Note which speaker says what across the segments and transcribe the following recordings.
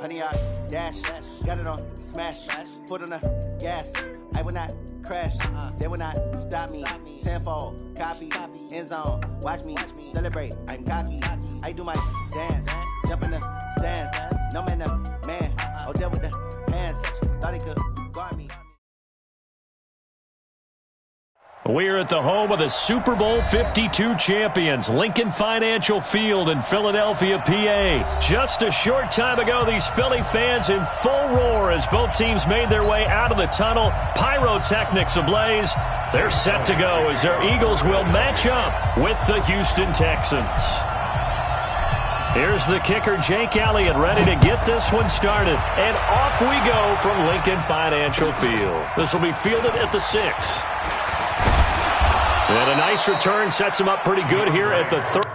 Speaker 1: Honey, I dash, got it on, smash, foot on the gas. I will not crash, they will not stop me. Tenfold, copy, end zone, watch me celebrate. I'm cocky, I do my dance, jump in the stands. No man, oh, deal with the hands. Thought he could guard me.
Speaker 2: We're at the home of the Super Bowl 52 champions, Lincoln Financial Field in Philadelphia, PA. Just a short time ago, these Philly fans in full roar as both teams made their way out of the tunnel. Pyrotechnics ablaze. They're set to go as their Eagles will match up with the Houston Texans. Here's the kicker, Jake Elliott, ready to get this one started. And off we go from Lincoln Financial Field. This will be fielded at the 6. And a nice return sets him up pretty good here at the 3rd.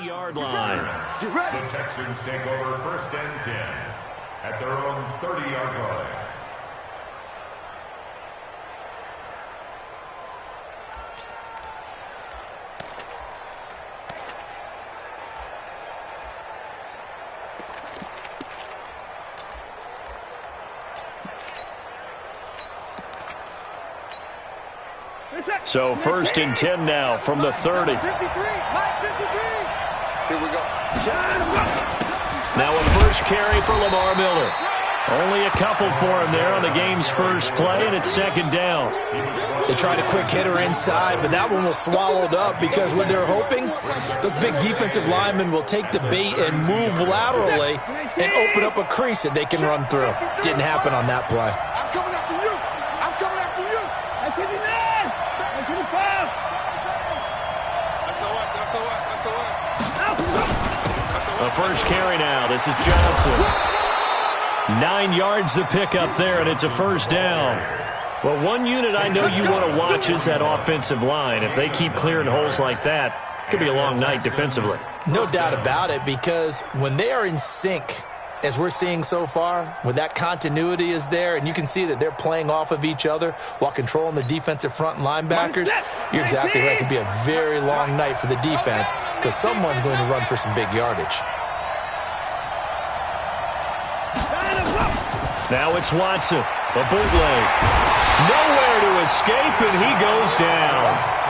Speaker 2: Yard line.
Speaker 3: The Texans take over 1st and 10 at their own 30-yard line.
Speaker 2: So 1st and 10 now from the 30.
Speaker 4: 53, Mike 53. Here we go.
Speaker 2: Now a first carry for Lamar Miller. Only a couple for him there on the game's first play, and it's 2nd down.
Speaker 5: They tried a quick hitter inside, but that one was swallowed up because what they're hoping, those big defensive linemen will take the bait and move laterally and open up a crease that they can run through. Didn't happen on that play.
Speaker 4: I'm coming after you. I'm coming after you. That's 59. That's 55.
Speaker 2: A first carry now. This is Johnson. 9 yards to pick up there, and it's a 1st down. Well, one unit I know you want to watch is that offensive line. If they keep clearing holes like that, it could be a long night defensively.
Speaker 5: No doubt about it, because when they are in sync, as we're seeing so far, when that continuity is there, and you can see that they're playing off of each other while controlling the defensive front and linebackers, you're exactly right. It could be a very long night for the defense because someone's going to run for some big yardage.
Speaker 2: Now it's Watson, a bootleg. Nowhere to escape, and he goes down.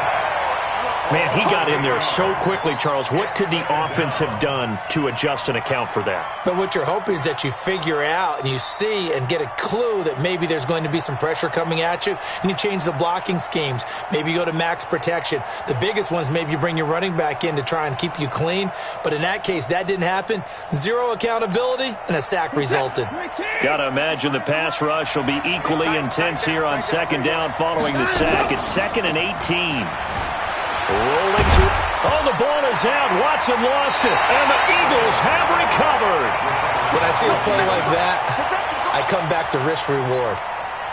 Speaker 2: Man, he got in there so quickly, Charles. What could the offense have done to adjust and account for that?
Speaker 5: But what you're hoping is that you figure out and you see and get a clue that maybe there's going to be some pressure coming at you, and you change the blocking schemes. Maybe you go to max protection. The biggest one is maybe you bring your running back in to try and keep you clean. But in that case, that didn't happen. Zero accountability, and a sack resulted.
Speaker 2: Got to imagine the pass rush will be equally intense here on 2nd down following the sack. It's 2nd and 18. Rolling to... Oh, the ball is out. Watson lost it. And the Eagles have recovered.
Speaker 5: When I see a play like that, I come back to risk-reward.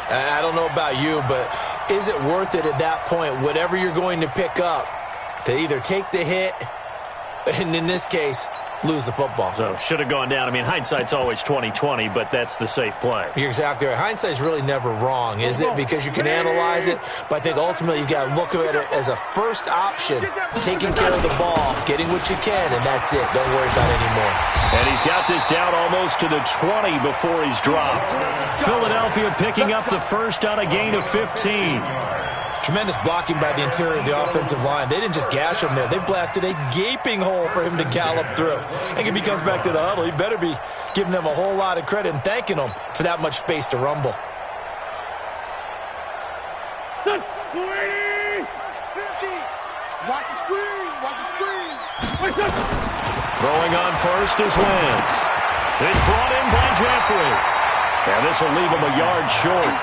Speaker 5: I don't know about you, but is it worth it at that point, whatever you're going to pick up, to either take the hit, and in this case, lose the football.
Speaker 2: So should have gone down. I mean, hindsight's always 20/20, but that's the safe play.
Speaker 5: You're exactly right. Hindsight's really never wrong, is it? Because you can analyze it, but I think ultimately you got to look at it as a first option, taking care of the ball, getting what you can, and that's it. Don't worry about it anymore.
Speaker 2: And he's got this down almost to the 20 before he's dropped. Philadelphia picking up the first on a gain of 15.
Speaker 5: Tremendous blocking by the interior of the offensive line. They didn't just gash him there. They blasted a gaping hole for him to gallop through. I think if he comes back to the huddle, he better be giving them a whole lot of credit and thanking them for that much space to rumble.
Speaker 4: 50. Watch the screen. Watch the screen.
Speaker 2: Throwing on first is Wentz. It's brought in by Jeffrey. And this will leave him a yard short.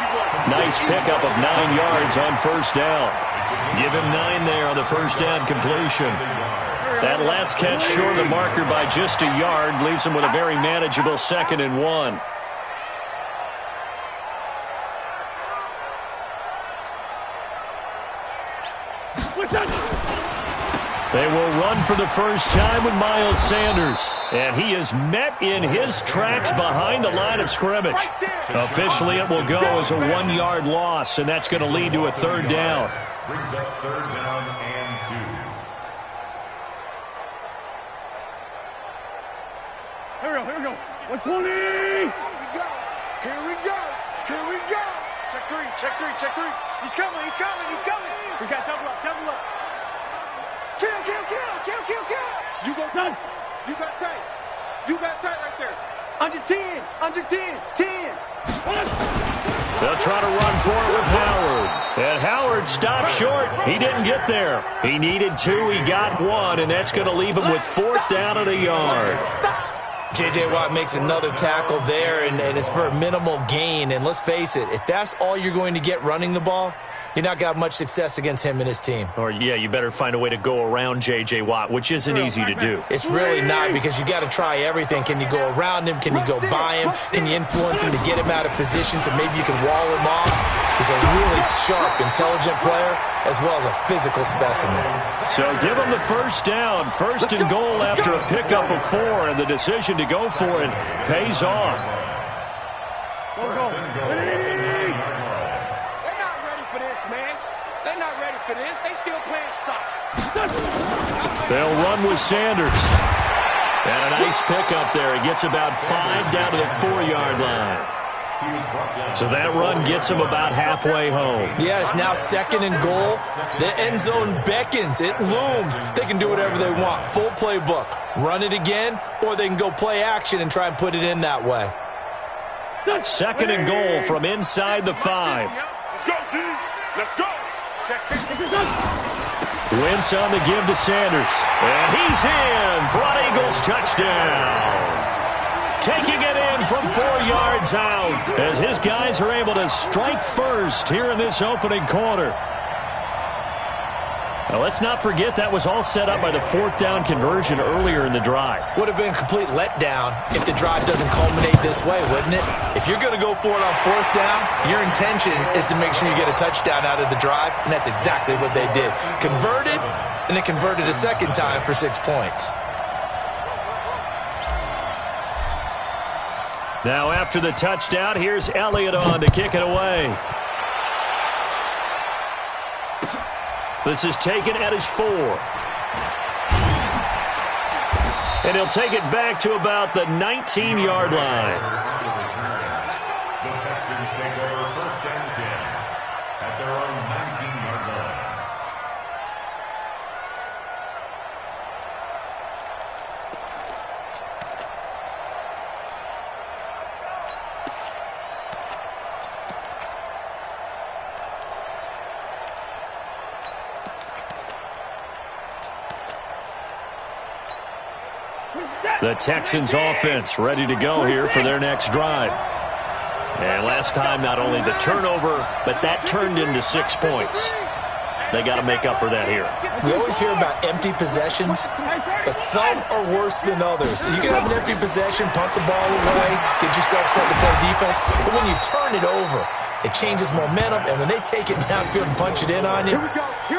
Speaker 2: Nice pickup of 9 yards on first down. Give him 9 there on the first down completion. That last catch short of the marker by just a yard leaves him with a very manageable 2nd and 1. They will run for the first time with Miles Sanders. And he is met in his tracks behind the line of scrimmage. Officially, it will go as a 1-yard loss, and that's going to lead to a 3rd down.
Speaker 3: Brings up 3rd down and 2.
Speaker 4: Here we go. 120. Here we go. Check three. He's coming. We got double up. Kill. You go tight. You got tight right there. Under 10. 10.
Speaker 2: They'll try to run for it with Howard. And Howard stopped short. He didn't get there. He needed 2. He got 1, and that's going to leave him with 4th down and a yard.
Speaker 5: J.J. Watt makes another tackle there, and it's for a minimal gain. And let's face it, if that's all you're going to get running the ball, you're not going to have much success against him and his team.
Speaker 2: Or, yeah, you better find a way to go around J.J. Watt, which isn't easy to do.
Speaker 5: It's really not, because you got to try everything. Can you go around him? Can you go by him? Can you influence him to get him out of position so maybe you can wall him off? He's a really sharp, intelligent player, as well as a physical specimen.
Speaker 2: So give him the first down. 1st and goal after a pickup of 4, and the decision to go for it pays off.
Speaker 4: Go. They're not ready for this. They still playing soccer.
Speaker 2: They'll run with Sanders. And a nice pickup there. He gets about 5 down to the 4-yard line. So that run gets him about halfway home.
Speaker 5: Yeah, it's now 2nd and goal. The end zone beckons. It looms. They can do whatever they want. Full playbook. Run it again, or they can go play action and try and put it in that way.
Speaker 2: 2nd and goal from inside the 5.
Speaker 4: Let's go, D. Let's go.
Speaker 2: Wentz on the give to Sanders. And he's in for an Eagles touchdown. Taking it in from 4 yards out as his guys are able to strike first here in this opening quarter. Now, let's not forget that was all set up by the 4th down conversion earlier in the drive.
Speaker 5: Would have been a complete letdown if the drive doesn't culminate this way, wouldn't it? If you're going to go for it on 4th down, your intention is to make sure you get a touchdown out of the drive, and that's exactly what they did. Converted, and then converted a 2nd time for 6 points.
Speaker 2: Now, after the touchdown, here's Elliott on to kick it away. This is taken at his 4. And he'll take it back to about the 19-yard line.
Speaker 3: The Texans take over 1st and 10 at their own 19-yard line.
Speaker 2: The Texans offense ready to go here for their next drive. And last time, not only the turnover, but that turned into 6 points. They got to make up for that here.
Speaker 5: We always hear about empty possessions, but some are worse than others. You can have an empty possession, punt the ball away, get yourself set to play defense, but when you turn it over, It changes momentum, and when they take it downfield and punch it in on you,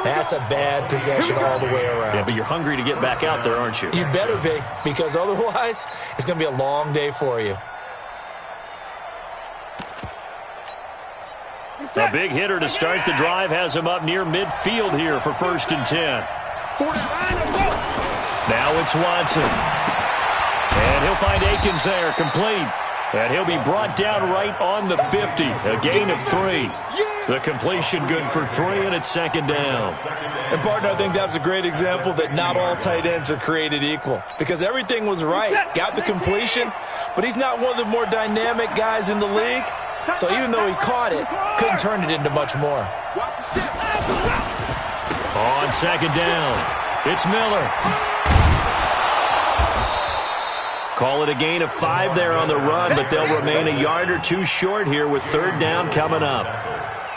Speaker 5: that's a bad possession all the way around.
Speaker 2: Yeah, but you're hungry to get back out there, aren't you?
Speaker 5: You better be, because otherwise it's going to be a long day for you.
Speaker 2: A big hitter to start the drive has him up near midfield here for 1st and 10. Now it's Watson. And he'll find Akins there, complete. And he'll be brought down right on the 50. A gain of 3. The completion good for 3, and it's 2nd down.
Speaker 5: And, partner, I think that's a great example that not all tight ends are created equal. Because everything was right. Got the completion, but he's not one of the more dynamic guys in the league. So even though he caught it, couldn't turn it into much more.
Speaker 2: On 2nd down, it's Miller. Call it a gain of 5 there on the run, but they'll remain a yard or 2 short here with 3rd down coming up.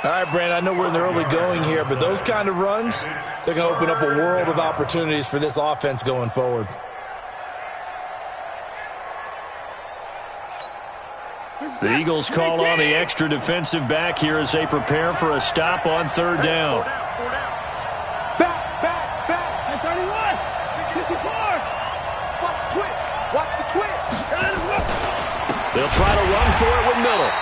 Speaker 5: All right, Brandon, I know we're in the early going here, but those kind of runs, they're going to open up a world of opportunities for this offense going forward.
Speaker 2: The Eagles call on the extra defensive back here as they prepare for a stop on 3rd down.
Speaker 4: Back. At 31. 54. Watch the twitch.
Speaker 2: They'll try to run for it with Miller.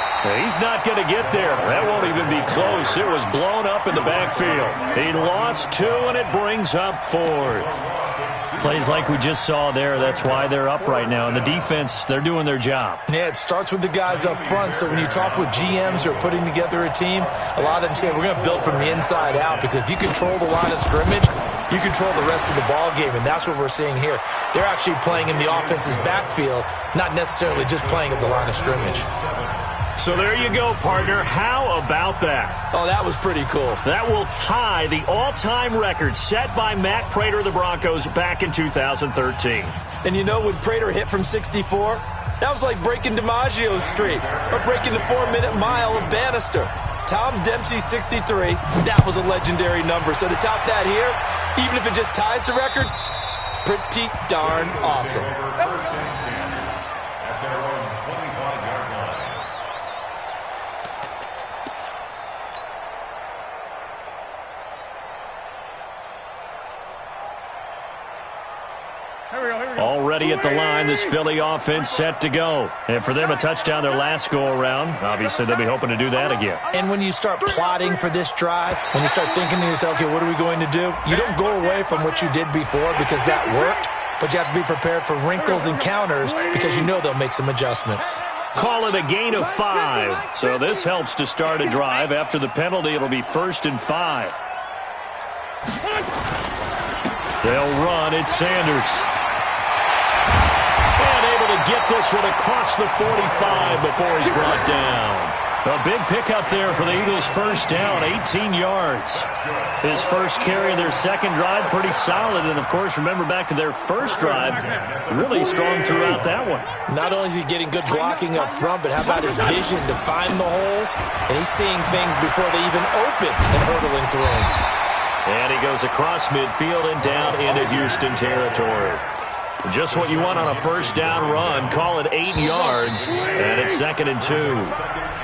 Speaker 2: He's not going to get there. That won't even be close. It was blown up in the backfield. He lost 2, and it brings up 4th. Plays like we just saw there. That's why they're up right now. And the defense, they're doing their job.
Speaker 5: Yeah, it starts with the guys up front. So when you talk with GMs who are putting together a team, a lot of them say we're going to build from the inside out, because if you control the line of scrimmage, you control the rest of the ball game, and that's what we're seeing here. They're actually playing in the offense's backfield, not necessarily just playing at the line of scrimmage.
Speaker 2: So there you go, partner. How about that?
Speaker 5: Oh, that was pretty cool.
Speaker 2: That will tie the all-time record set by Matt Prater of the Broncos back in 2013.
Speaker 5: And you know, when Prater hit from 64, that was like breaking DiMaggio's streak or breaking the 4-minute mile of Bannister. Tom Dempsey, 63, that was a legendary number. So to top that here, even if it just ties the record, pretty darn awesome.
Speaker 2: Already at the line, this Philly offense set to go. And for them, a touchdown their last go-around. Obviously, they'll be hoping to do that again.
Speaker 5: And when you start plotting for this drive, when you start thinking to yourself, okay, what are we going to do? You don't go away from what you did before because that worked, but you have to be prepared for wrinkles and counters because you know they'll make some adjustments.
Speaker 2: Call it a gain of 5. So this helps to start a drive. After the penalty, it'll be 1st and 5. They'll run. It's Sanders. And able to get this one across the 45 before he's brought down. A big pickup there for the Eagles' 1st down, 18 yards. His first carry in their second drive, pretty solid. And, of course, remember back to their first drive, really strong throughout that one.
Speaker 5: Not only is he getting good blocking up front, but how about his vision to find the holes? And he's seeing things before they even open and hurdling through them.
Speaker 2: And he goes across midfield and down into Houston territory. Just what you want on a 1st down run. Call it 8 yards, and it's 2nd and 2.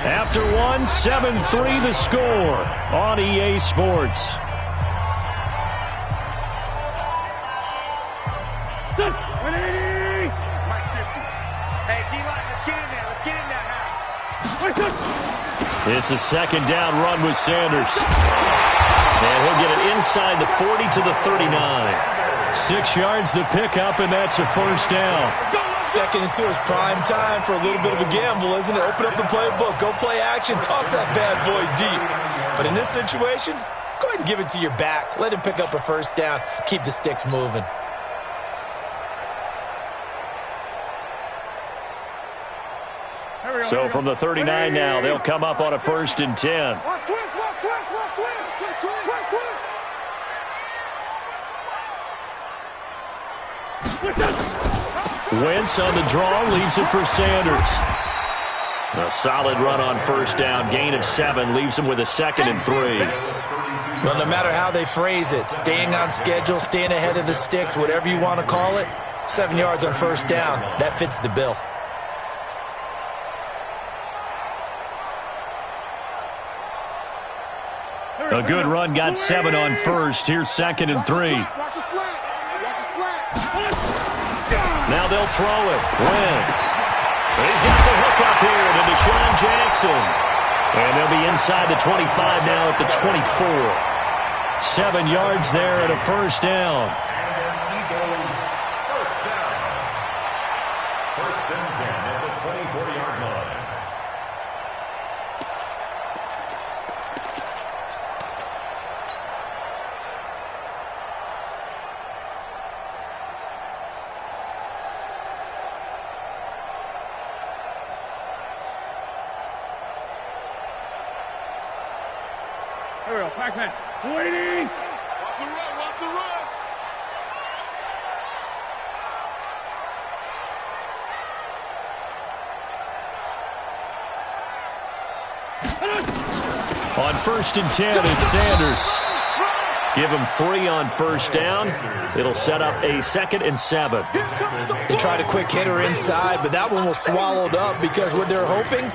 Speaker 2: After 1, 7-3 the score on EA Sports.
Speaker 4: Hey, D-line, let's get in there. Let's get in there.
Speaker 2: It's a 2nd down run with Sanders. And he'll get it inside the 40 to the 39. 6 yards the pickup, and that's a 1st down.
Speaker 5: 2nd and 2 is prime time for a little bit of a gamble, isn't it? Open up the playbook, go play action, toss that bad boy deep. But in this situation, go ahead and give it to your back. Let him pick up a 1st down. Keep the sticks moving.
Speaker 2: So from the 39 now, they'll come up on a 1st and 10. Wentz on the draw, leaves it for Sanders. A solid run on 1st down, gain of 7, leaves him with a 2nd and 3.
Speaker 5: Well, no matter how they phrase it, staying on schedule, staying ahead of the sticks, whatever you want to call it, 7 yards on 1st down, that fits the bill.
Speaker 2: A good run got 7 on first. Here's 2nd and 3. Now they'll throw it. Wentz. He's got the hook up here to Deshaun Jackson. And they'll be inside the 25 now at the 24. 7 yards there and a first down.
Speaker 3: Eagles first down. First and 10 at the 24-yard line.
Speaker 4: Here we go, Pac-Man. Waiting. Watch the run, watch the run.
Speaker 2: On 1st and 10, it's Sanders. Give him 3 on first down. It'll set up a 2nd and 7.
Speaker 5: They tried a quick hitter inside, but that one was swallowed up because what they're hoping,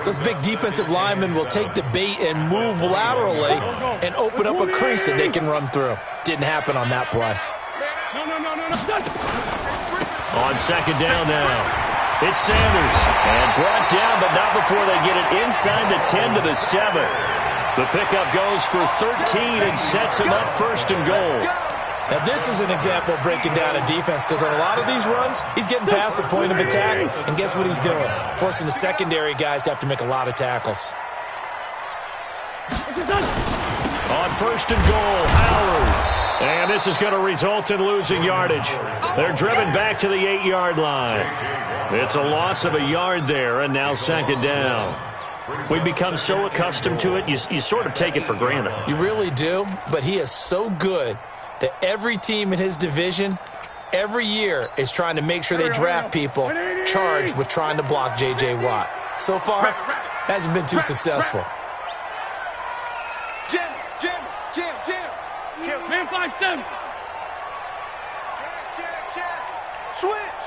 Speaker 5: those big defensive linemen will take the bait and move laterally and open up a crease that they can run through. Didn't happen on that play.
Speaker 2: On 2nd down now, it's Sanders. And brought down, but not before they get it inside the 10 to the 7. The pickup goes for 13 and sets him up 1st and goal.
Speaker 5: Now, this is an example of breaking down a defense because on a lot of these runs, he's getting past the point of attack, and guess what he's doing? Forcing the secondary guys to have to make a lot of tackles.
Speaker 2: On 1st and goal, Howard. And this is going to result in losing yardage. They're driven back to the 8-yard line. It's a loss of a yard there, and now 2nd down. We've become so accustomed to it, you sort of take it for granted.
Speaker 5: You really do, but he is so good that every team in his division, every year, is trying to make sure they draft people charged with trying to block J.J. Watt. So far, hasn't been too successful.
Speaker 4: Jim. Kill 10-5-7. Switch.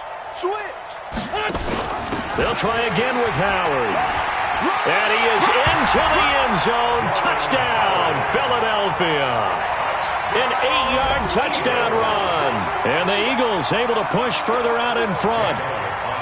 Speaker 2: They'll try again with Howard. And he is into the end zone. Touchdown, Philadelphia. An 8-yard touchdown run. And the Eagles able to push further out in front.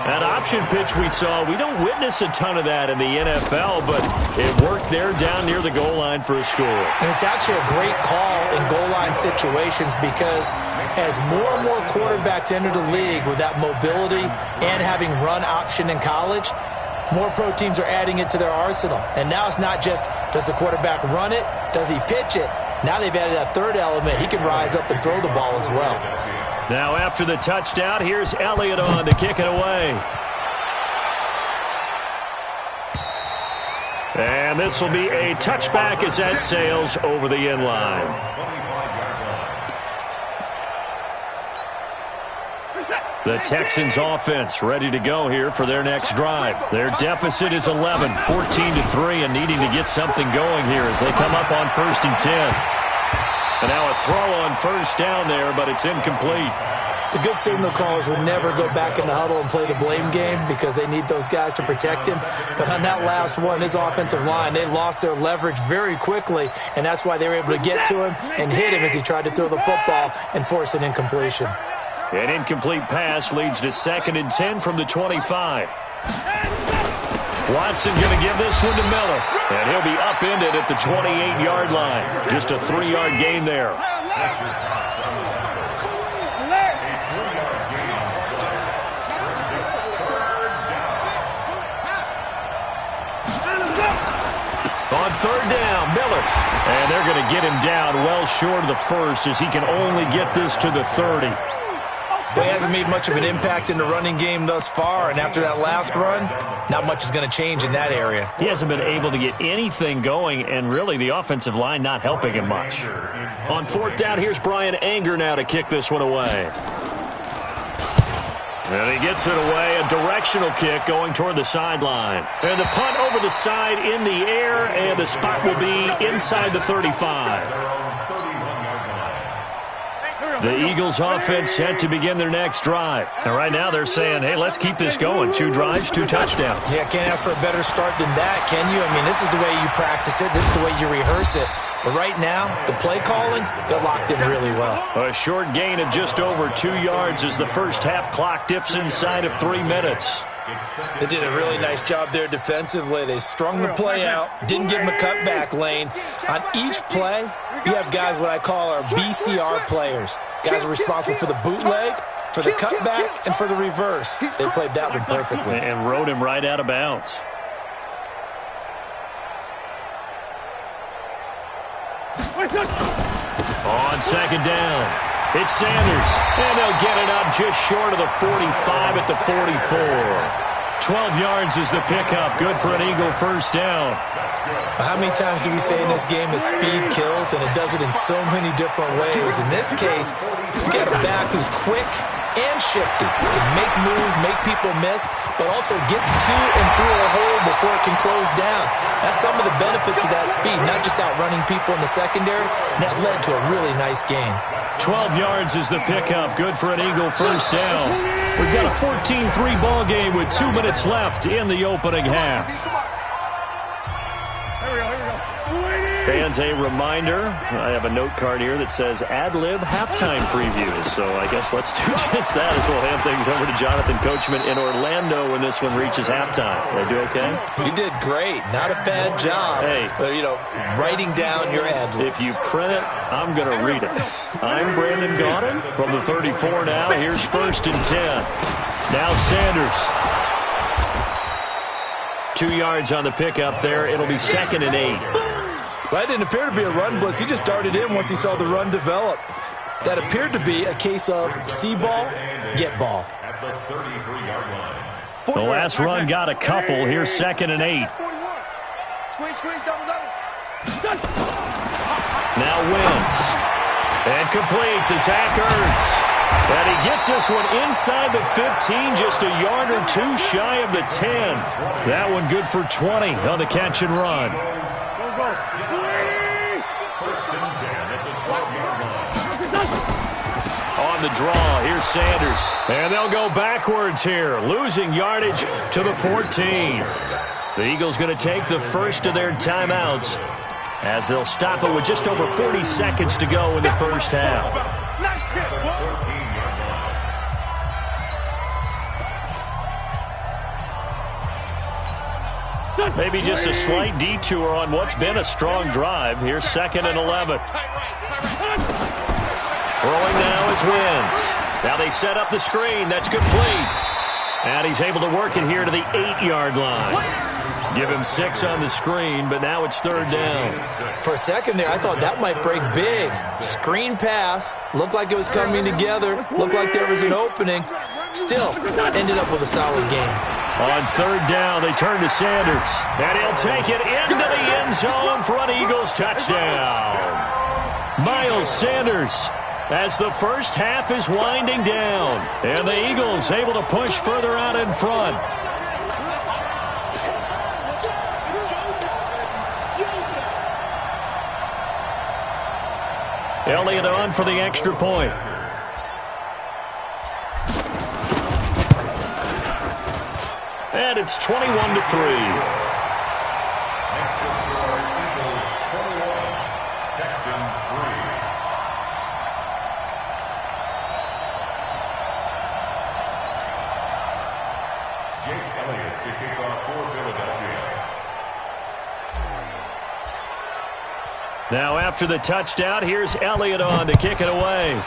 Speaker 2: That option pitch we saw, we don't witness a ton of that in the NFL, but it worked there down near the goal line for a score.
Speaker 5: And it's actually a great call in goal line situations because as more and more quarterbacks enter the league with that mobility and having run option in college, more pro teams are adding it to their arsenal. And now it's not just, does the quarterback run it? Does he pitch it? Now they've added that third element. He can rise up and throw the ball as well.
Speaker 2: Now after the touchdown, here's Elliott on to kick it away. And this will be a touchback as that sails over the end line. The Texans offense ready to go here for their next drive. Their deficit is 11, 14-3, and needing to get something going here as they come up on 1st and 10. And now a throw on first down there, but it's incomplete.
Speaker 5: The good signal callers would never go back in the huddle and play the blame game because they need those guys to protect him. But on that last one, his offensive line, they lost their leverage very quickly, and that's why they were able to get to him and hit him as he tried to throw the football and force an incompletion.
Speaker 2: An incomplete pass leads to 2nd and 10 from the 25. Watson going to give this one to Miller, and he'll be upended at the 28-yard line. Just a 3-yard gain there. On 3rd down, Miller. And they're going to get him down well short of the first as he can only get this to the 30.
Speaker 5: Well, he hasn't made much of an impact in the running game thus far, and after that last run, not much is going to change in that area.
Speaker 2: He hasn't been able to get anything going, and really the offensive line not helping him much. On 4th down, here's Brian Anger now to kick this one away. And he gets it away, a directional kick going toward the sideline. And the punt over the side in the air, and the spot will be inside the 35. The Eagles offense set to begin their next drive. And right now they're saying, hey, let's keep this going. 2 drives, 2 touchdowns.
Speaker 5: Yeah, can't ask for a better start than that, can you? I mean, this is the way you practice it. This is the way you rehearse it. But right now, the play calling, they're locked in really well.
Speaker 2: A short gain of just over 2 yards as the first half clock dips inside of 3 minutes.
Speaker 5: They did a really nice job there defensively. They strung the play out, didn't give them a cutback lane. On each play, you have guys what I call our BCR players. Guys are responsible for the bootleg, for the cutback, and for the reverse. They played that one perfectly.
Speaker 2: And rode him right out of bounds. On second down, it's Sanders, and they'll get it up just short of the 45 at the 44. 12 yards is the pickup, good for an Eagle first down.
Speaker 5: How many times do we say in this game that speed kills, and it does it in so many different ways? In this case, you got a back who's quick and shifty. Can make moves, make people miss, but also gets to and through a hole before it can close down. That's some of the benefits of that speed, not just outrunning people in the secondary. That led to a really nice game.
Speaker 2: 12 yards is the pickup, good for an Eagle first down. We've got a 14-3 ball game with 2 minutes left in the opening half. Fans, a reminder, I have a note card here that says ad-lib halftime previews. So I guess let's do just that as we'll hand things over to Jonathan Coachman in Orlando when this one reaches halftime. Did I do okay?
Speaker 5: You did great. Not a bad job.
Speaker 2: Hey.
Speaker 5: Writing down your ad-libs.
Speaker 2: If you print it, I'm going to read it. I'm Brandon Gaudin from the 34 now. Here's 1st and 10. Now Sanders. 2 yards on the pickup there. It'll be 2nd and 8.
Speaker 5: Well, that didn't appear to be a run blitz. He just darted in once he saw the run develop. That appeared to be a case of see ball, get ball.
Speaker 3: At the 33-yard line.
Speaker 2: The last run got a couple. Here's 2nd and 8.
Speaker 4: Squeeze, double.
Speaker 2: Now Wentz. And complete to Zach Ertz. And he gets this one inside the 15, just a yard or two shy of the 10. That one good for 20 on the catch and run. On the draw, here's Sanders. And they'll go backwards here, losing yardage to the 14. The Eagles going to take the first of their timeouts as they'll stop it with just over 40 seconds to go in the first half. Maybe just a slight detour on what's been a strong drive. Here's 2nd and 11. Throwing now is Wentz. Now they set up the screen. That's complete. And he's able to work it here to the 8-yard line. Give him 6 on the screen, but now it's 3rd down.
Speaker 5: For a second there, I thought that might break big. Screen pass. Looked like it was coming together. Looked like there was an opening. Still, ended up with a solid game.
Speaker 2: On 3rd down, they turn to Sanders. And he'll take it into the end zone for an Eagles touchdown. Miles Sanders, as the first half is winding down. And the Eagles able to push further out in front. Elliott on for the extra point. And it's 21-3.
Speaker 3: Next is for Eagles 21, Texans 3. Jake Elliott to kick off for Philadelphia.
Speaker 2: Now after the touchdown, here's Elliott on to kick it away.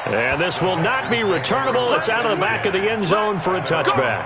Speaker 2: And this will not be returnable. It's out of the back of the end zone for a touchback.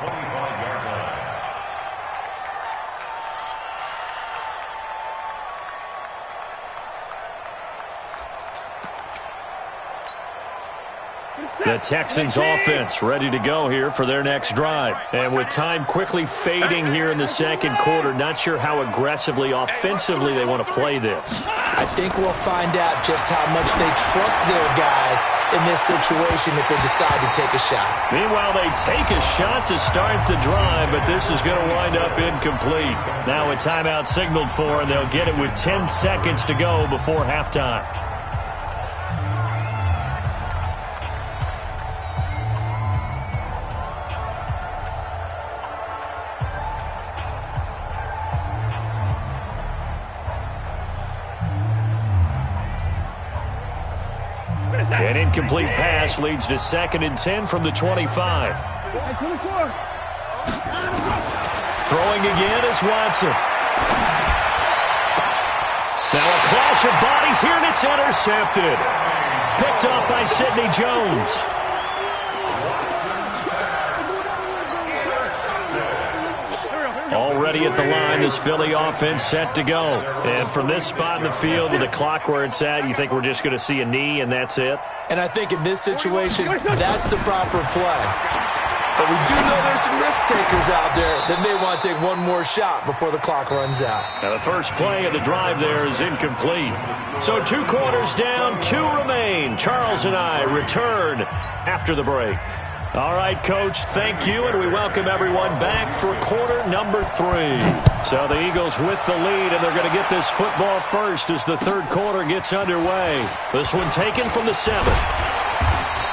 Speaker 2: The Texans offense ready to go here for their next drive. And with time quickly fading here in the second quarter, not sure how aggressively, offensively they want to play this.
Speaker 5: I think we'll find out just how much they trust their guys in this situation if they decide to take a shot.
Speaker 2: Meanwhile, they take a shot to start the drive, but this is going to wind up incomplete. Now a timeout signaled for, and they'll get it with 10 seconds to go before halftime. An incomplete pass leads to 2nd and 10 from the 25. Throwing again is Watson. Now a clash of bodies here, and it's intercepted. Picked off by Sidney Jones. Already at the line, this Philly offense set to go. And from this spot in the field with the clock where it's at, you think we're just going to see a knee and that's it?
Speaker 5: And I think in this situation, that's the proper play. But we do know there's some risk takers out there that may want to take one more shot before the clock runs out.
Speaker 2: Now the first play of the drive there is incomplete. So 2 quarters down, 2 remain. Charles and I return after the break. All right, Coach, thank you, and we welcome everyone back for quarter number 3. So the Eagles with the lead, and they're going to get this football first as the third quarter gets underway. This one taken from the 7.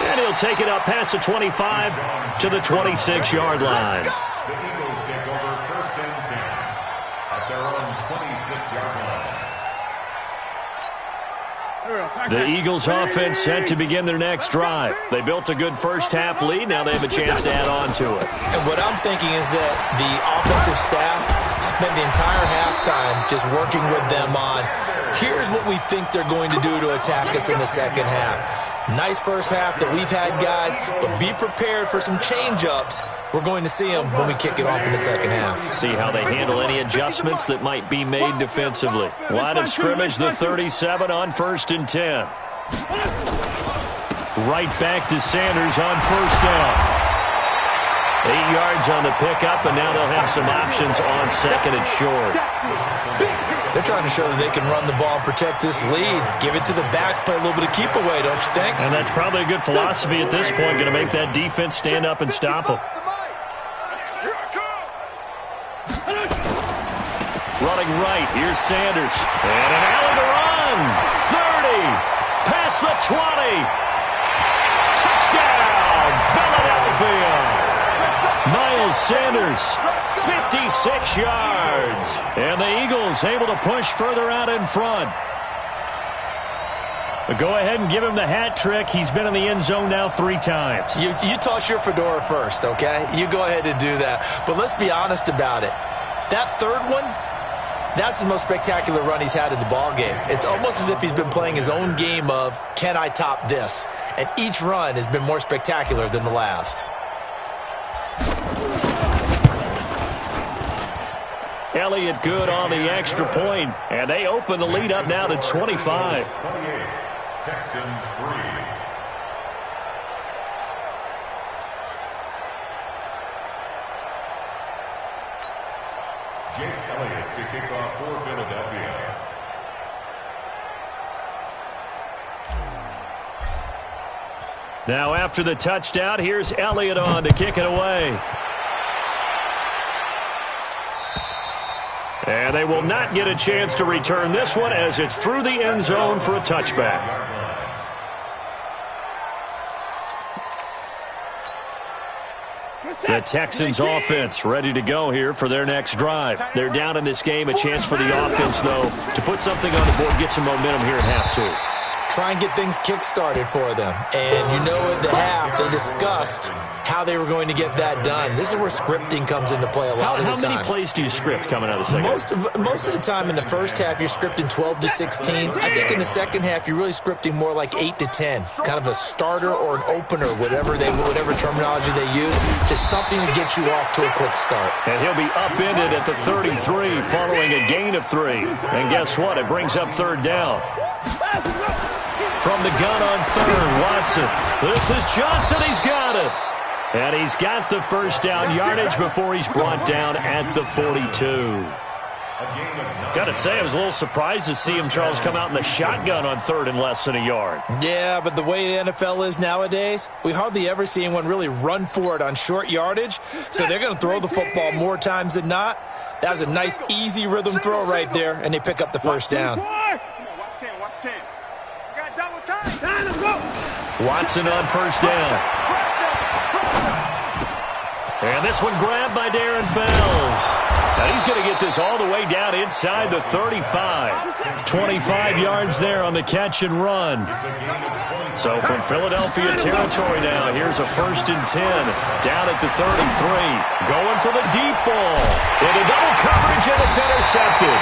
Speaker 2: And he'll take it up past the 25 to the 26-yard line.
Speaker 3: The Eagles take over 1st and 10 at their own 26-yard line.
Speaker 2: The Eagles offense set to begin their next drive. They built a good first half lead. Now they have a chance to add on to it.
Speaker 5: And what I'm thinking is that the offensive staff spent the entire halftime just working with them on, here's what we think they're going to do to attack us in the second half. Nice first half that we've had, guys, but be prepared for some change-ups. We're going to see them when we kick it off in the second half.
Speaker 2: See how they handle any adjustmsts that might be made defensively. Line of scrimmage, the 37 on 1st and 10. Right back to Sanders on 1st down. 8 yards on the pickup, and now they'll have some options on 2nd and short.
Speaker 5: They're trying to show that they can run the ball and protect this lead. Give it to the backs, play a little bit of keep away, don't you think?
Speaker 2: And that's probably a good philosophy at this point, going to make that defense stand up and stop them. Running right, here's Sanders. And an alley to run. 30, past the 20. Touchdown, Philadelphia. Miles Sanders, 56 yards. And the Eagles able to push further out in front. But go ahead and give him the hat trick. He's been in the end zone now 3 times.
Speaker 5: You toss your fedora first, okay? You go ahead and do that. But let's be honest about it. That third one, that's the most spectacular run he's had in the ballgame. It's almost as if he's been playing his own game of, can I top this? And each run has been more spectacular than the last.
Speaker 2: Elliott good on the extra point, and they open the lead up now to 25.
Speaker 3: 28, Texans 3. Jake Elliott to kick off for Philadelphia.
Speaker 2: Now after the touchdown, here's Elliott on to kick it away. And they will not get a chance to return this one as it's through the end zone for a touchback. The Texans offense ready to go here for their next drive. They're down in this game. A chance for the offense, though, to put something on the board, get some momentum here in half 2.
Speaker 5: Try and get things kick-started for them. And you know at the half, they discussed how they were going to get that done. This is where scripting comes into play a lot of the time.
Speaker 2: How many plays do you script coming out of the second half?
Speaker 5: Most of the time in the first half, you're scripting 12 to 16. I think in the second half, you're really scripting more like 8 to 10. Kind of a starter or an opener, whatever terminology they use. Just something to get you off to a quick start.
Speaker 2: And he'll be upended at the 33 following a gain of 3. And guess what? It brings up 3rd down. From the gun on 3rd, Watson. This is Johnson. He's got it. And he's got the first down yardage before he's brought down at the 42. Got to say, I was a little surprised to see him, Charles, come out in the shotgun on 3rd and less than a yard.
Speaker 5: Yeah, but the way the NFL is nowadays, we hardly ever see anyone really run for it on short yardage. So they're going to throw the football more times than not. That was a nice, easy rhythm throw right there, and they pick up the first down.
Speaker 4: Watch 10, watch 10. We got double time. Let's go.
Speaker 2: Watson on 1st down. And this one grabbed by Darren Fells. And he's going to get this all the way down inside the 35. 25 yards there on the catch and run. So from Philadelphia territory now, here's a 1st and 10. Down at the 33. Going for the deep ball. Into double coverage, and it's intercepted.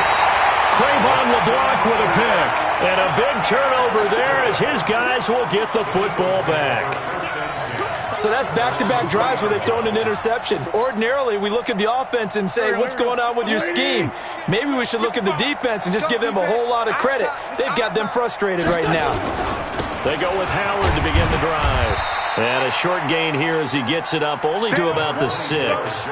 Speaker 2: Crayvon LeBlanc with a pick. And a big turnover there as his guys will get the football back.
Speaker 5: So that's back-to-back drives where they've thrown an interception. Ordinarily, we look at the offense and say, what's going on with your scheme? Maybe we should look at the defense and just give them a whole lot of credit. They've got them frustrated right now.
Speaker 2: They go with Howard to begin the drive. And a short gain here as he gets it up only to about the 6.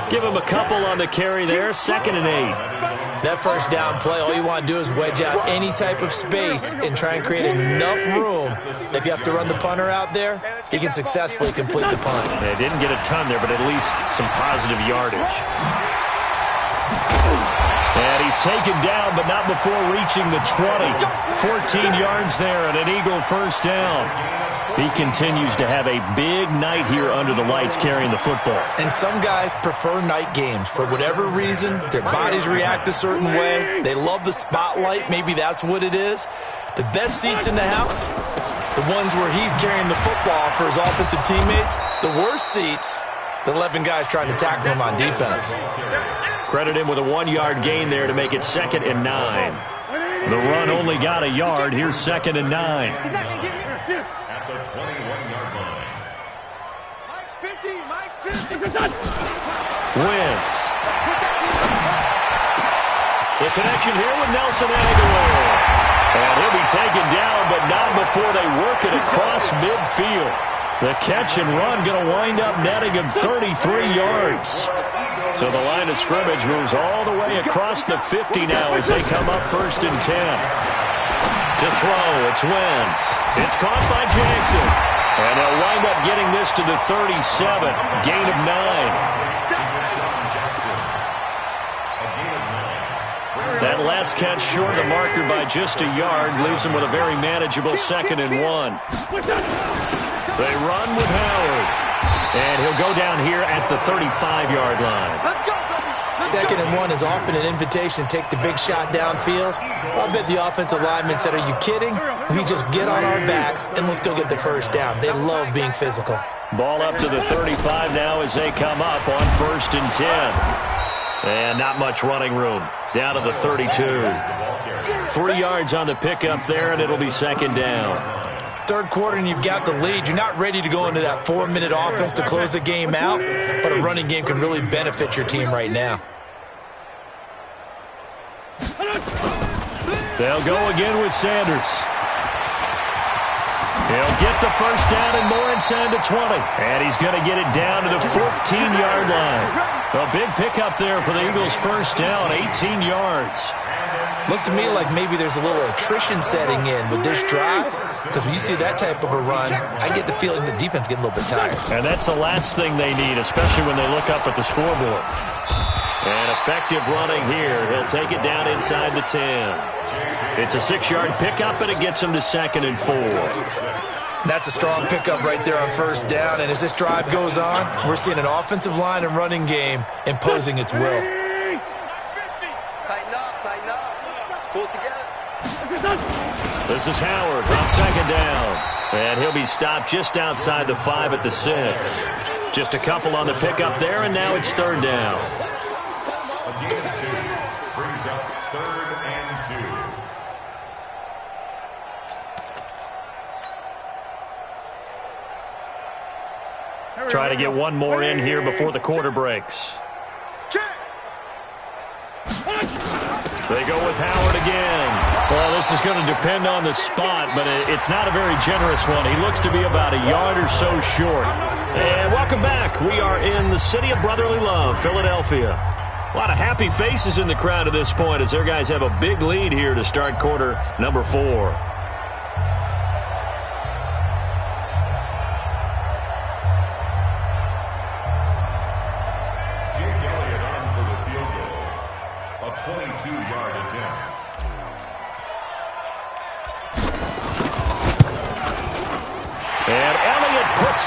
Speaker 2: Give him a couple on the carry there, 2nd and 8.
Speaker 5: That first down play, all you want to do is wedge out any type of space and try and create enough room. If you have to run the punter out there, he can successfully complete the punt.
Speaker 2: They didn't get a ton there, but at least some positive yardage. And he's taken down, but not before reaching the 20. 14 yards there and an Eagle first down. He continues to have a big night here under the lights carrying the football.
Speaker 5: And some guys prefer night games. For whatever reason, their bodies react a certain way. They love the spotlight. Maybe that's what it is. The best seats in the house, the ones where he's carrying the football for his offensive teammates. The worst seats, the 11 guys trying to tackle him on defense.
Speaker 2: Credit him with a 1-yard gain there to make it 2nd and 9. The run only got a yard. Here's 2nd and 9.
Speaker 3: At the 21-yard line.
Speaker 4: Mike's 50. Mike's 50.
Speaker 2: Wentz. The connection here with Nelson Aguilar. And he'll be taken down, but not before they work it across midfield. The catch and run going to wind up netting him 33 yards. So the line of scrimmage moves all the way across the 50 now as they come up 1st and 10. To throw, it's Wentz. It's caught by Jackson. And they'll wind up getting this to the 37. Gain of 9. That last catch short of the marker by just a yard leaves them with a very manageable 2nd and 1. They run with Howard. And he'll go down here at the 35-yard line.
Speaker 5: 2nd and 1 is often an invitation to take the big shot downfield. I bet the offensive lineman said, are you kidding? We just get on our backs and let's go get the first down. They love being physical.
Speaker 2: Ball up to the 35 now as they come up on 1st and 10. And not much running room. Down to the 32. 3 yards on the pickup there, and it'll be 2nd down.
Speaker 5: Third quarter and you've got the lead. You're not ready to go into that 4-minute offense to close the game out, but a running game can really benefit your team right now.
Speaker 2: They'll go again with Sanders. He'll get the first down and more inside the 20. And he's going to get it down to the 14-yard line. A big pickup there for the Eagles' first down, 18 yards.
Speaker 5: Looks to me like maybe there's a little attrition setting in with this drive, because when you see that type of a run, I get the feeling the defense getting a little bit tired.
Speaker 2: And that's the last thing they need, especially when they look up at the scoreboard. And effective running here. He'll take it down inside the 10. It's a 6-yard pickup, and it gets him to 2nd and 4.
Speaker 5: That's a strong pickup right there on first down, and as this drive goes on, we're seeing an offensive line and running game imposing its will.
Speaker 2: This is Howard on 2nd down. And he'll be stopped just outside the 5 at the 6. Just a couple on the pickup there, and now it's 3rd down.
Speaker 3: A gain of 2 brings up 3rd and 2.
Speaker 2: Try to get one more in here before the quarter breaks. They go with Howard again. Well, this is going to depend on the spot, but it's not a very generous one. He looks to be about a yard or so short. And welcome back. We are in the city of brotherly love, Philadelphia. A lot of happy faces in the crowd at this point as their guys have a big lead here to start quarter number 4.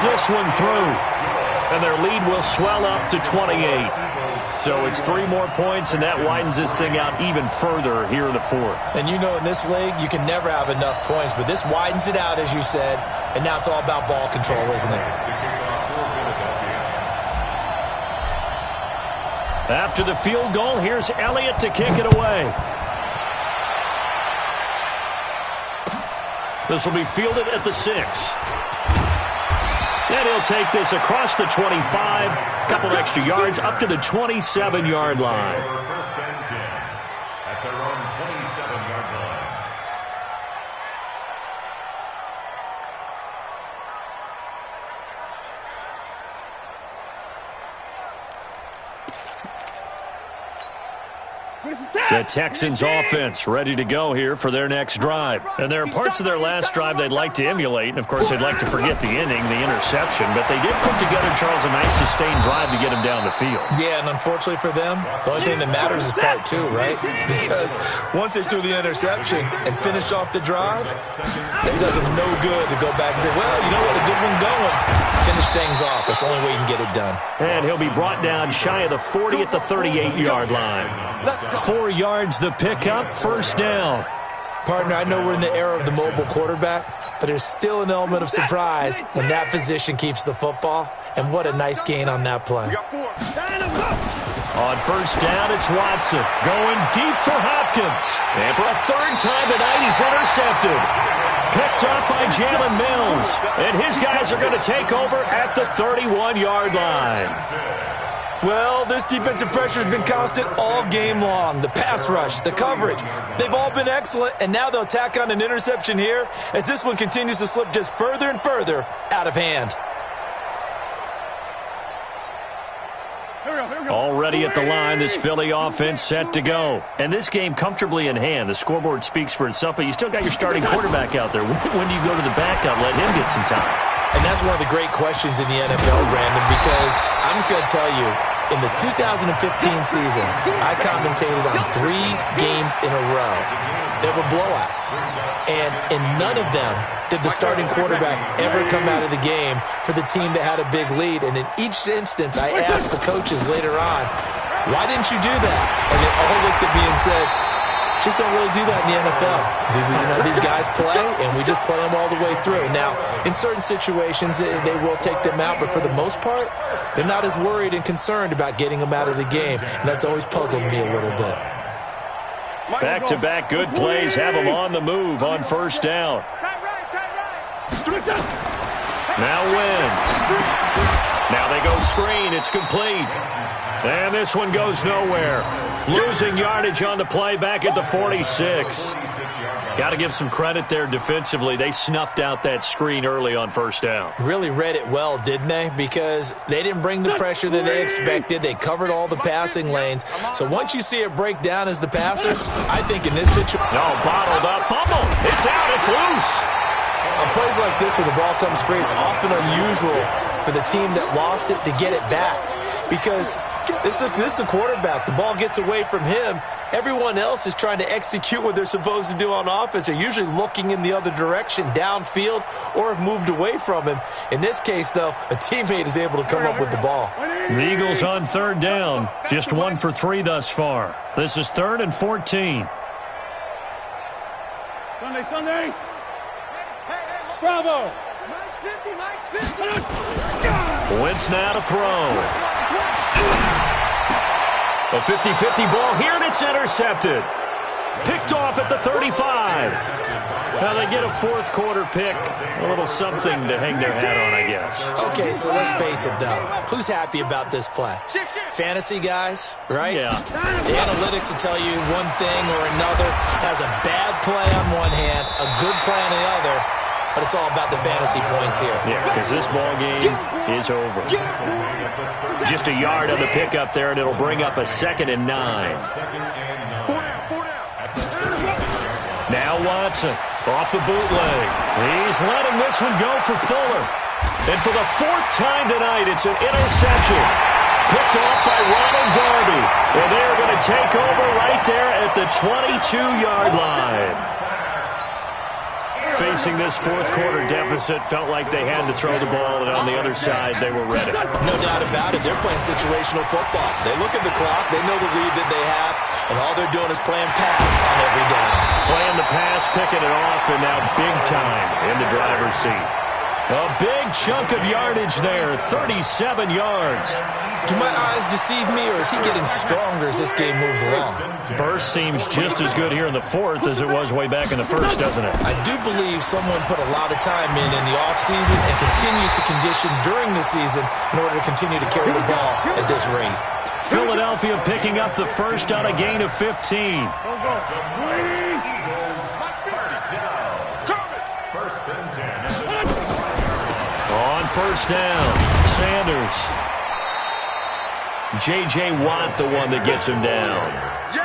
Speaker 2: This one through. and their lead will swell up to 28. So it's 3 more points, and that widens this thing out even further here in the fourth.
Speaker 5: And you know in this league, you can never have enough points, but this widens it out, as you said, and now it's all about ball control, isn't it?
Speaker 2: After the field goal, here's Elliott to kick it away. This will be fielded at the 6. And he'll take this across the 25, a couple extra yards, up to the 27-yard line.
Speaker 3: First and 10 at their own 27-yard line.
Speaker 2: The Texans offense ready to go here for their next drive. And there are parts of their last drive they'd like to emulate. And, of course, they'd like to forget the inning, the interception. But they did put together, Charles, a nice sustained drive to get him down the field.
Speaker 5: Yeah, and unfortunately for them, the only thing that matters is part 2, right? Because once they threw the interception and finished off the drive, it does them no good to go back and say, well, you know what, a good one going. Finish things off. That's the only way you can get it done.
Speaker 2: And he'll be brought down shy of the 40 at the 38-yard line. 4 yards the pickup, first down.
Speaker 5: Partner, I know we're in the era of the mobile quarterback, but there's still an element of surprise when that position keeps the football. And what a nice gain on that play.
Speaker 2: On first down, it's Watson going deep for Hopkins. And for a 3rd time tonight, he's intercepted. Picked up by Jalen Mills. And his guys are going to take over at the 31-yard line.
Speaker 5: Well, this defensive pressure has been constant all game long. The pass rush, the coverage, they've all been excellent, and now they'll tack on an interception here as this one continues to slip just further and further out of hand.
Speaker 2: Already at the line, this Philly offense set to go. And this game comfortably in hand. The scoreboard speaks for itself, but you still got your starting quarterback out there. When do you go to the backup, let him get some time?
Speaker 5: And that's one of the great questions in the NFL, Brandon, because I'm just going to tell you, in the 2015 season, I commentated on 3 games in a row. There were blowouts. And in none of them did the starting quarterback ever come out of the game for the team that had a big lead. And in each instance, I asked the coaches later on, why didn't you do that? And they all looked at me and said, just don't really do that in the NFL. These guys play, and we just play them all the way through. Now, in certain situations, they will take them out, but for the most part, they're not as worried and concerned about getting them out of the game, and that's always puzzled me a little bit.
Speaker 2: Back-to-back good plays have them on the move on first down. Now Wentz. Now they go screen. It's complete. And this one goes nowhere. Losing yardage on the play back at the 46. Got to give some credit there defensively. They snuffed out that screen early on first down.
Speaker 5: Really read it well, didn't they? Because they didn't bring the pressure that they expected. They covered all the passing lanes. So once you see it break down as the passer, I think in this situation...
Speaker 2: No, bottled up. Fumble. It's out. It's loose.
Speaker 5: On plays like this where the ball comes free, it's often unusual for the team that lost it to get it back. Because this is the quarterback. The ball gets away from him. Everyone else is trying to execute what they're supposed to do on offense. They're usually looking in the other direction, downfield, or have moved away from him. In this case, though, a teammate is able to come up with the ball.
Speaker 2: The Eagles on third down. Just 1 for 3 thus far. This is 3rd and 14.
Speaker 4: Sunday. Bravo. Mike's 50.
Speaker 2: Wentz now to throw. A 50-50 ball here, and it's intercepted. Picked off at the 35. Now they get a 4th quarter pick. A little something to hang their hat on, I guess.
Speaker 5: Okay, so let's face it, though. Who's happy about this play? Fantasy guys, right?
Speaker 2: Yeah.
Speaker 5: The analytics will tell you one thing or another. Has a bad play on one hand, a good play on the other. But it's all about the fantasy points here.
Speaker 2: Yeah, because this ball game is over. Just a yard on the pickup there, and it'll bring up a 2nd and 9. Now Watson off the bootleg. He's letting this one go for Fuller. And for the 4th time tonight, it's an interception. Picked off by Ronald Darby. And they are going to take over right there at the 22-yard line. Facing facing this fourth quarter deficit, felt like they had to throw the ball, and on the other side, they were ready.
Speaker 5: No doubt about it. They're playing situational football. They look at the clock. They know the lead that they have, and all they're doing is playing pass on every down.
Speaker 2: Playing the pass, picking it off, and now big time in the driver's seat. A big chunk of yardage there, 37 yards.
Speaker 5: Do my eyes deceive me, or is he getting stronger as this game moves along?
Speaker 2: Burst seems just as good here in the fourth as it was way back in the first, doesn't it?
Speaker 5: I do believe someone put a lot of time in the offseason and continues to condition during the season in order to continue to carry the ball at this rate.
Speaker 2: Philadelphia picking up the first on a gain of 15. On first down, Sanders. J.J. Watt, the one that gets him down.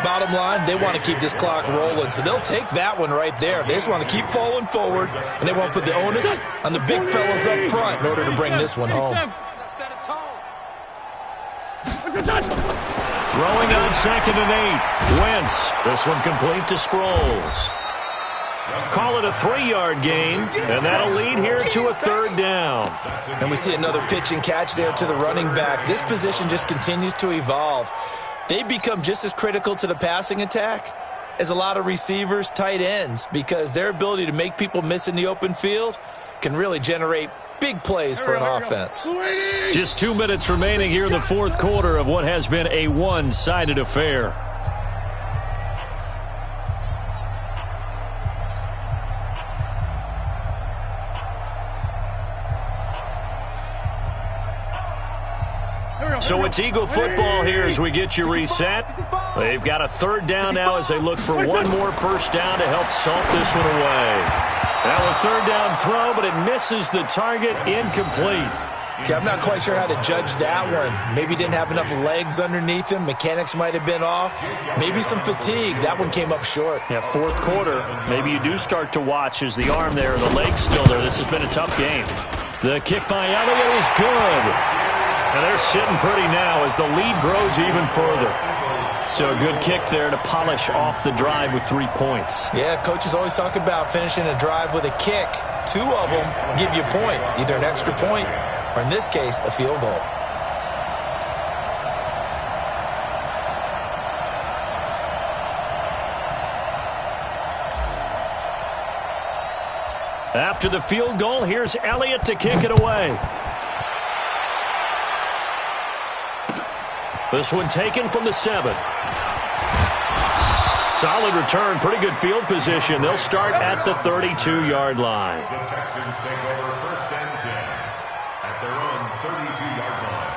Speaker 5: Bottom line, they want to keep this clock rolling, so they'll take that one right there. They just want to keep falling forward, and they want to put the onus on the big fellas up front in order to bring this one home.
Speaker 2: Throwing on 2nd and 8. Wentz. This one complete to Sproles. Call it a 3-yard gain, and that'll lead here to a 3rd down.
Speaker 5: And we see another pitch and catch there to the running back. This position just continues to evolve. They become just as critical to the passing attack as a lot of receivers, tight ends, because their ability to make people miss in the open field can really generate big plays for an offense.
Speaker 2: Just 2 minutes remaining here in the fourth quarter of what has been a one-sided affair. So it's Eagle football here as we get you reset. They've got a 3rd down now as they look for one more first down to help salt this one away. Now a 3rd down throw, but it misses the target, incomplete.
Speaker 5: Okay, I'm not quite sure how to judge that one. Maybe didn't have enough legs underneath him. Mechanics might have been off. Maybe some fatigue. That one came up short.
Speaker 2: Yeah, fourth quarter. Maybe you do start to watch as the arm there, the leg's still there. This has been a tough game. The kick by Elliott is good. And they're sitting pretty now as the lead grows even further. So a good kick there to polish off the drive with 3 points.
Speaker 5: Yeah, coaches always talk about finishing a drive with a kick. 2 of them give you points, either an extra point or, in this case, a field goal.
Speaker 2: After the field goal, here's Elliott to kick it away. This one taken from the 7. Solid return, pretty good field position. They'll start at the 32-yard line.
Speaker 3: The Texans take over 1st and 10 at their own 32-yard line.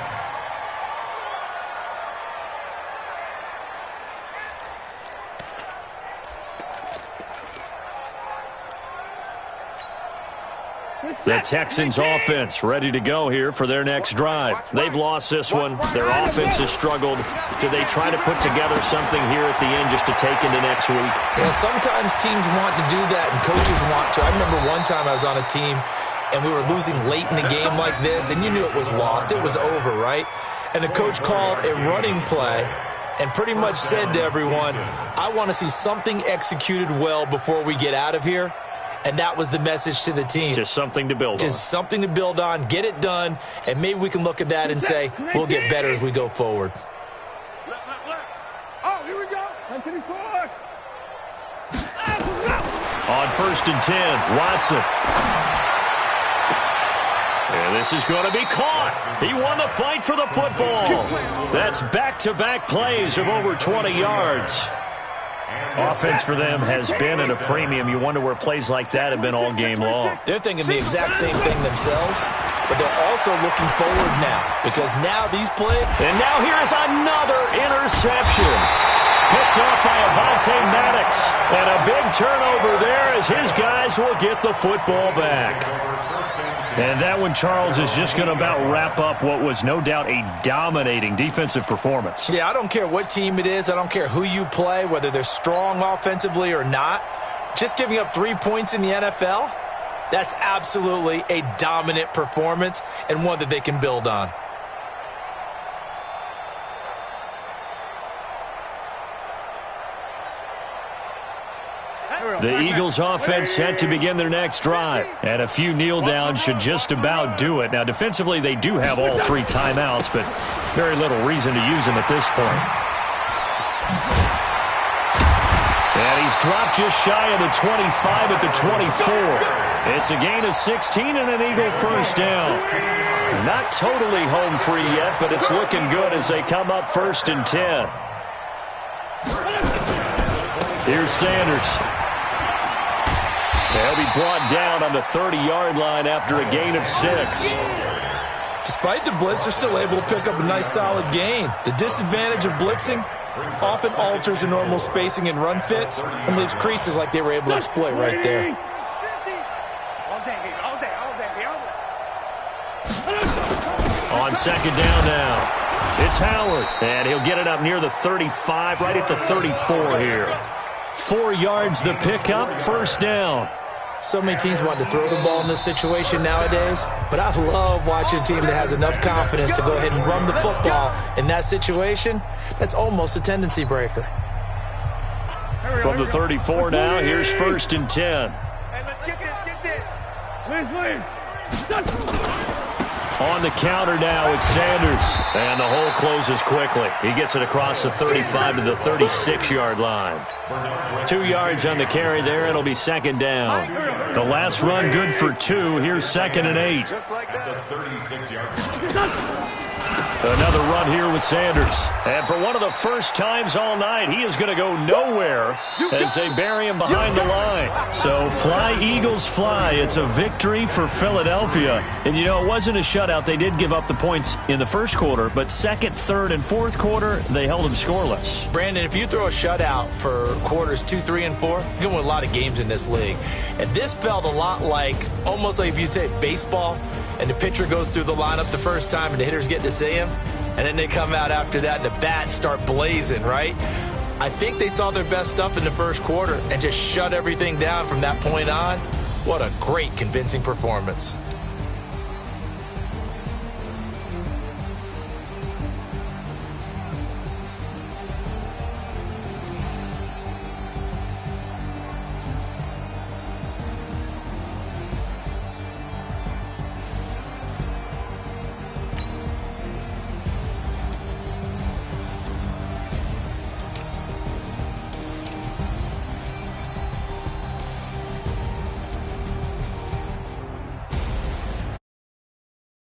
Speaker 2: The Texans offense ready to go here for their next drive. They've lost this one. Their offense has struggled. Do they try to put together something here at the end just to take into next week?
Speaker 5: Yeah, sometimes teams want to do that and coaches want to. I remember one time I was on a team and we were losing late in the game like this, and you knew it was lost. It was over, right? And the coach called a running play and pretty much said to everyone, I want to see something executed well before we get out of here. And that was the message to the team.
Speaker 2: Just something to build on.
Speaker 5: Just something to build on, get it done, and maybe we can look at that and say, we'll get better as we go forward.
Speaker 4: Look. Oh, here we go. 154.
Speaker 2: On 1st and 10, Watson. And this is going to be caught. He won the fight for the football. That's back-to-back plays of over 20 yards. Offense for them has been at a premium. You wonder where plays like that have been all game long.
Speaker 5: They're thinking the exact same thing themselves, but they're also looking forward now because now these plays.
Speaker 2: And now here is another interception. Picked off by Avonte Maddox. And a big turnover there as his guys will get the football back. And that one, Charles, is just going to about wrap up what was no doubt a dominating defensive performance.
Speaker 5: Yeah, I don't care what team it is. I don't care who you play, whether they're strong offensively or not. Just giving up 3 points in the NFL, that's absolutely a dominant performance and one that they can build on.
Speaker 2: The Eagles offense set to begin their next drive. And a few kneel downs should just about do it. Now, defensively, they do have all 3 timeouts, but very little reason to use them at this point. And he's dropped just shy of the 25 at the 24. It's a gain of 16 and an Eagle first down. Not totally home free yet, but it's looking good as they come up 1st and 10. Here's Sanders. They'll be brought down on the 30-yard line after a gain of 6.
Speaker 5: Despite the blitz, they're still able to pick up a nice solid gain. The disadvantage of blitzing often alters the normal spacing and run fits and leaves creases like they were able to exploit right there.
Speaker 2: On 2nd down now, it's Howard, and he'll get it up near the 35, right at the 34 here. 4 yards the pickup, 1st down.
Speaker 5: So many teams want to throw the ball in this situation nowadays, but I love watching a team that has enough confidence to go ahead and run the football in that situation. That's almost a tendency breaker.
Speaker 2: From the 34 now, here's 1st and 10.
Speaker 4: Hey, let's get this.
Speaker 2: On the counter now, it's Sanders. And the hole closes quickly. He gets it across the 35 to the 36-yard line. 2 yards on the carry there. It'll be 2nd down. The last run good for 2. Here's 2nd and 8.
Speaker 4: Just like that.
Speaker 3: The 36-yard.
Speaker 2: Another run here with Sanders. And for one of the first times all night, he is going to go nowhere as they bury him behind the line. So fly, Eagles, fly. It's a victory for Philadelphia. And, you know, it wasn't a shutout. They did give up the points in the first quarter, but 2nd, 3rd, and 4th quarter, they held them scoreless.
Speaker 5: Brandon, if you throw a shutout for quarters 2, 3, and 4, you're going to win a lot of games in this league. And this felt a lot like, almost like if you say baseball, and the pitcher goes through the lineup the first time and the hitters get to see him, and then they come out after that and the bats start blazing, right? I think they saw their best stuff in the first quarter and just shut everything down from that point on. What a great, convincing performance.